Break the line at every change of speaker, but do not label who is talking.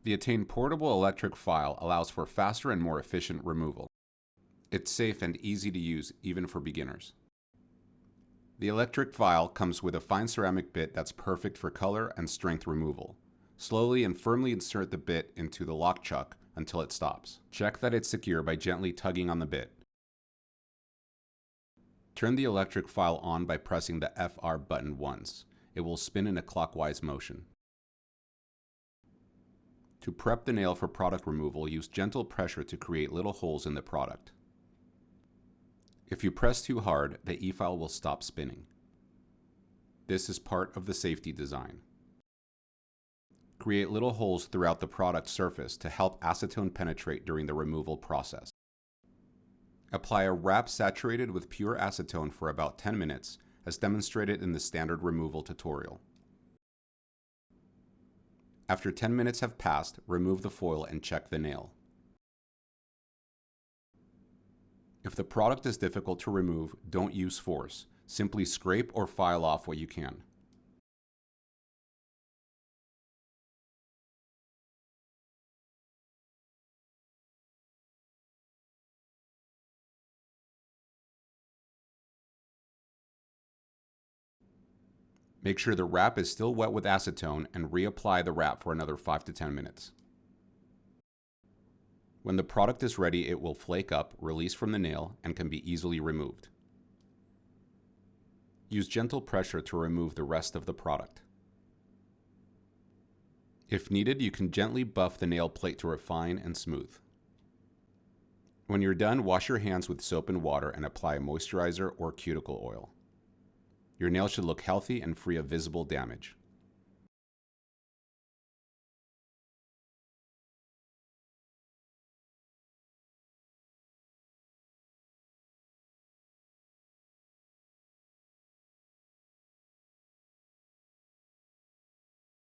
The Attain portable electric file allows for faster and more efficient removal. It's safe and easy to use even for beginners. The electric file comes with a fine ceramic bit that's perfect for color and strength removal. Slowly and firmly insert the bit into the lock chuck until it stops. Check that it's secure by gently tugging on the bit. Turn the electric file on by pressing the FR button once. It will spin in a clockwise motion. To prep the nail for product removal, use gentle pressure to create little holes in the product. If you press too hard, the e-file will stop spinning. This is part of the safety design. Create little holes throughout the product surface to help acetone penetrate during the removal process. Apply a wrap saturated with pure acetone for about 10 minutes, as demonstrated in the standard removal tutorial. After 10 minutes have passed, remove the foil and check the nail. If the product is difficult to remove, don't use force. Simply scrape or file off what you can. Make sure the wrap is still wet with acetone and reapply the wrap for another 5 to 10 minutes. When the product is ready, it will flake up, release from the nail, and can be easily removed. Use gentle pressure to remove the rest of the product. If needed, you can gently buff the nail plate to refine and smooth. When you're done, wash your hands with soap and water and apply a moisturizer or cuticle oil. Your nail should look healthy and free of visible damage.